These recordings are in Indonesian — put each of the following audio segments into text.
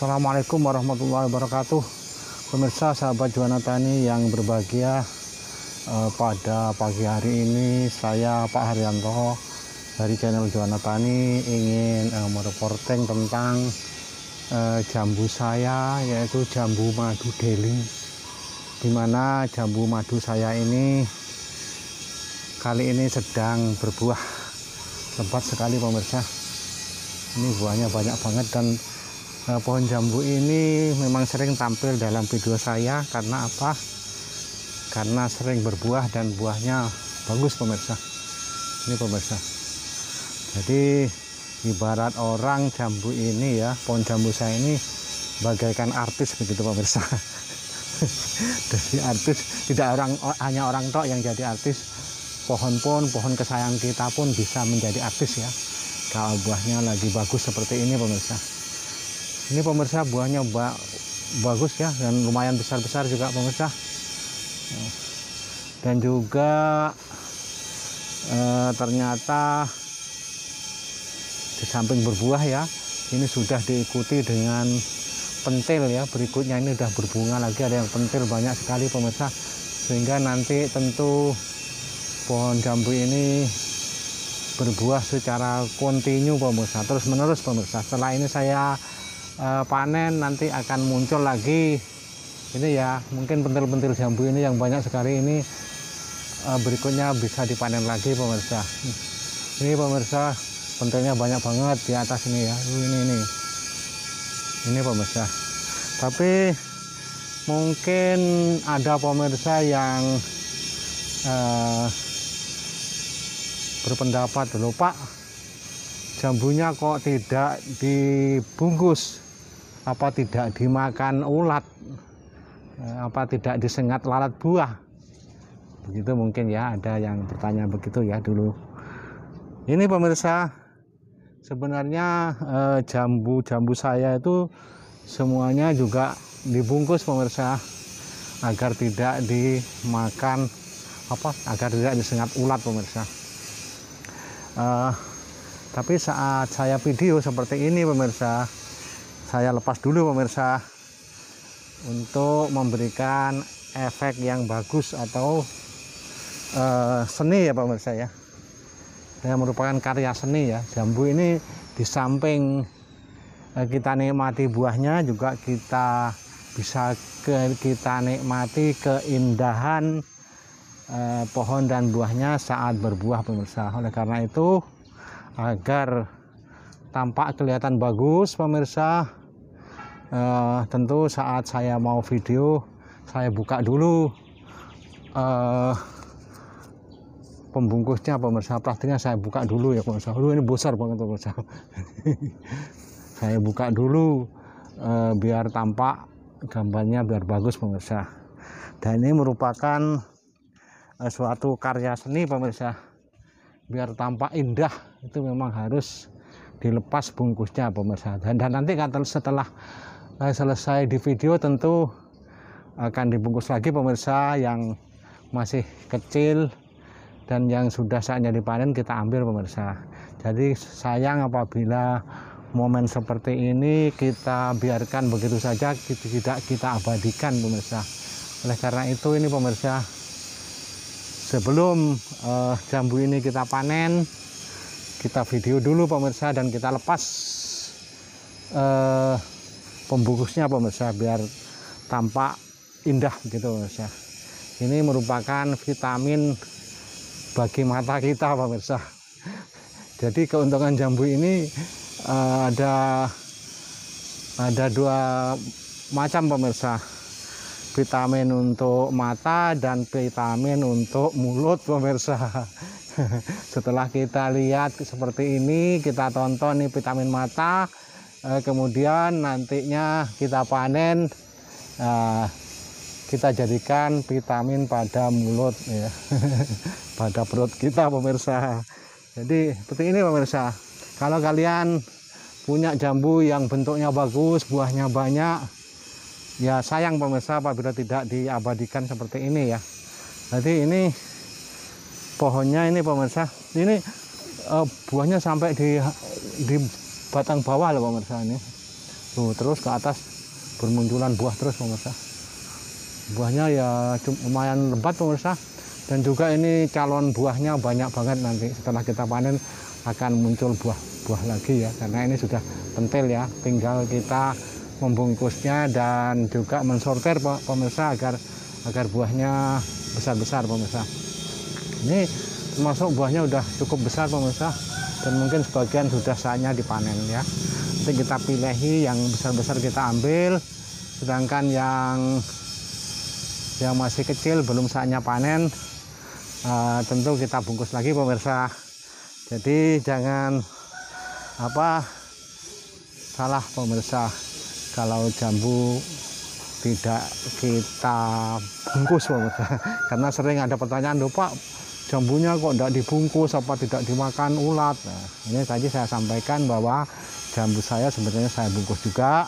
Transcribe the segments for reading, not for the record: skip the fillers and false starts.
Assalamualaikum warahmatullahi wabarakatuh. Pemirsa sahabat Juwana Tani yang berbahagia, pada pagi hari ini saya Pak Haryanto dari channel Juwana Tani ingin mereporting tentang jambu saya, yaitu jambu madu Delhi, dimana jambu madu saya ini kali ini sedang berbuah lebat sekali pemirsa. Ini buahnya banyak banget, dan pohon jambu ini memang sering tampil dalam video saya. Karena apa? Karena sering berbuah dan buahnya bagus pemirsa. Ini pemirsa, jadi ibarat orang jambu ini ya, pohon jambu saya ini bagaikan artis begitu pemirsa. Jadi artis, tidak hanya orang tok yang jadi artis, pohon kesayangan kita pun bisa menjadi artis ya, kalau buahnya lagi bagus seperti ini pemirsa. Ini pemirsa buahnya bagus ya, dan lumayan besar-besar juga pemirsa. Dan juga ternyata di samping berbuah ya, ini sudah diikuti dengan pentil ya. Berikutnya ini udah berbunga lagi, ada yang pentil banyak sekali pemirsa, sehingga nanti tentu pohon jambu ini berbuah secara kontinu pemirsa, terus menerus pemirsa. Setelah ini saya panen, nanti akan muncul lagi ini ya, mungkin pentil-pentil jambu ini yang banyak sekali ini, berikutnya bisa dipanen lagi pemirsa. Ini pemirsa, pentilnya banyak banget di atas ini ya, ini pemirsa. Tapi mungkin ada pemirsa yang berpendapat, loh Pak, jambunya kok tidak dibungkus, apa tidak dimakan ulat, apa tidak disengat lalat buah, begitu mungkin ya, ada yang bertanya begitu ya dulu. Ini pemirsa, sebenarnya jambu saya itu semuanya juga dibungkus pemirsa, agar tidak dimakan agar tidak disengat ulat pemirsa. Tapi saat saya video seperti ini pemirsa, saya lepas dulu pemirsa, untuk memberikan efek yang bagus atau seni ya pemirsa ya. Yang merupakan karya seni ya. Jambu ini di samping kita nikmati buahnya, juga kita bisa kita nikmati keindahan pohon dan buahnya saat berbuah pemirsa. Oleh karena itu, agar tampak kelihatan bagus pemirsa, tentu saat saya mau video, saya buka dulu pembungkusnya pemirsa, plastiknya saya buka dulu ya pemirsa. Ini besar banget pemirsa. Saya buka dulu biar tampak gambarnya, biar bagus pemirsa. Dan ini merupakan suatu karya seni pemirsa. Biar tampak indah itu memang harus dilepas bungkusnya pemirsa. Dan nanti setelah selesai di video tentu akan dibungkus lagi pemirsa, yang masih kecil dan yang sudah saatnya dipanen kita ambil pemirsa. Jadi sayang apabila momen seperti ini kita biarkan begitu saja, tidak kita abadikan pemirsa. Oleh karena itu ini pemirsa, sebelum jambu ini kita panen, kita video dulu pemirsa, dan kita lepas pembungkusnya pemirsa, biar tampak indah gitu pemirsa. Ini merupakan vitamin bagi mata kita pemirsa. Jadi keuntungan jambu ini ada dua macam pemirsa, vitamin untuk mata dan vitamin untuk mulut pemirsa. Setelah kita lihat seperti ini, kita tonton nih vitamin mata, kemudian nantinya kita panen, kita jadikan vitamin pada mulut ya. Pada perut kita pemirsa. Jadi seperti ini pemirsa, kalau kalian punya jambu yang bentuknya bagus, buahnya banyak, ya sayang pemirsa apabila tidak diabadikan seperti ini ya. Jadi ini pohonnya ini pemirsa, ini buahnya sampai di batang bawah loh pemirsa. Ini tuh, terus ke atas bermunculan buah terus pemirsa. Buahnya ya lumayan lebat pemirsa, dan juga ini calon buahnya banyak banget. Nanti setelah kita panen akan muncul buah lagi ya, karena ini sudah pentil ya, tinggal kita membungkusnya dan juga mensortir pemirsa agar buahnya besar-besar pemirsa. Ini termasuk buahnya udah cukup besar pemirsa, dan mungkin sebagian sudah saatnya dipanen ya. Nanti kita pilih yang besar-besar kita ambil, sedangkan yang masih kecil belum saatnya panen tentu kita bungkus lagi pemirsa. Jadi jangan salah pemirsa kalau jambu tidak kita bungkus pemirsa. Karena sering ada pertanyaan, Pak, jambunya kok tidak dibungkus, apa tidak dimakan ulat? Nah, ini tadi saya sampaikan bahwa jambu saya sebenarnya saya bungkus juga,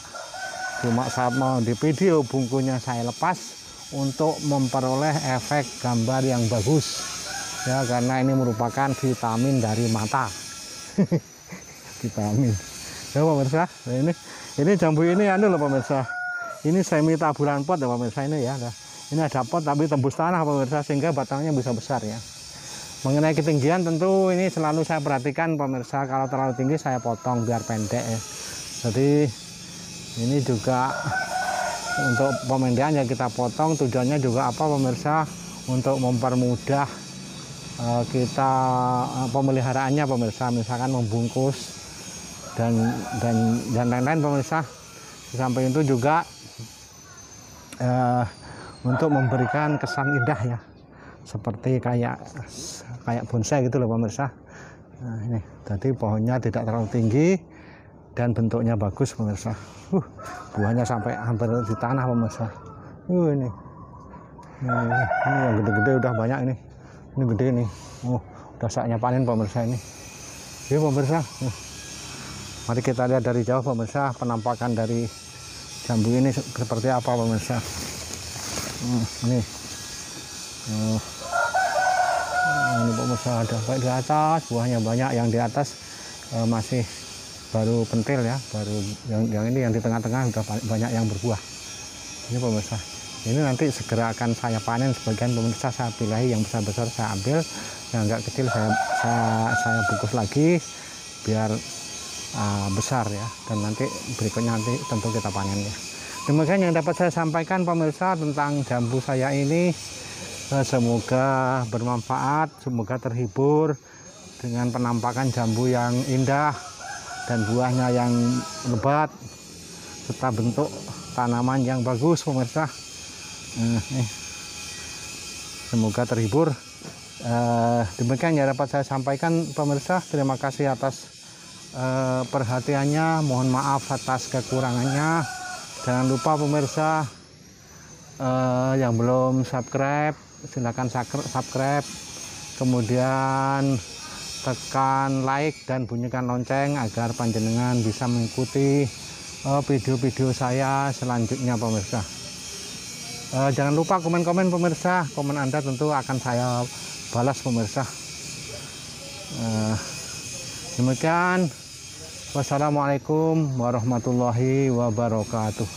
cuma saat mau di video bungkusnya saya lepas untuk memperoleh efek gambar yang bagus ya, karena ini merupakan vitamin dari mata. Vitamin ya pemirsa. Nah, ini jambu ini loh pemirsa, ini semi taburan pot ya pemirsa ini ya. Nah, ini ada pot tapi tembus tanah pemirsa, sehingga batangnya bisa besar ya. Mengenai ketinggian tentu ini selalu saya perhatikan pemirsa, kalau terlalu tinggi saya potong biar pendek ya. Jadi ini juga untuk pemendekan yang kita potong, tujuannya juga apa pemirsa, untuk mempermudah kita pemeliharaannya pemirsa, misalkan membungkus dan lain-lain pemirsa. Di samping itu juga untuk memberikan kesan indah ya, seperti kayak bonsai gitu loh pemirsa. Nah, ini tadi pohonnya tidak terlalu tinggi dan bentuknya bagus pemirsa. Buahnya sampai hampir di tanah pemirsa. Ini yang gede-gede udah banyak ini gede nih. Udah saatnya panen pemirsa ini. Ini pemirsa. Mari kita lihat dari jauh pemirsa penampakan dari jambu ini seperti apa pemirsa. Ini pemirsa, ada baik di atas buahnya banyak, yang di atas masih baru pentil ya, baru yang ini yang di tengah-tengah sudah banyak yang berbuah. Ini pemirsa, ini nanti segera akan saya panen. Sebagian pemirsa saya pilih yang besar-besar saya ambil, yang agak kecil saya bungkus lagi biar besar ya, dan nanti berikutnya nanti tentu kita panen ya. Demikian yang dapat saya sampaikan pemirsa tentang jambu saya ini. Semoga bermanfaat, semoga terhibur dengan penampakan jambu yang indah dan buahnya yang lebat serta bentuk tanaman yang bagus pemirsa. Semoga terhibur. Demikian yang dapat saya sampaikan pemirsa. Terima kasih atas perhatiannya, mohon maaf atas kekurangannya. Jangan lupa pemirsa yang belum subscribe, silakan subscribe, kemudian tekan like dan bunyikan lonceng agar panjenengan bisa mengikuti video-video saya selanjutnya pemirsa. Jangan lupa komen-komen pemirsa, komen Anda tentu akan saya balas pemirsa. Demikian, wassalamualaikum warahmatullahi wabarakatuh.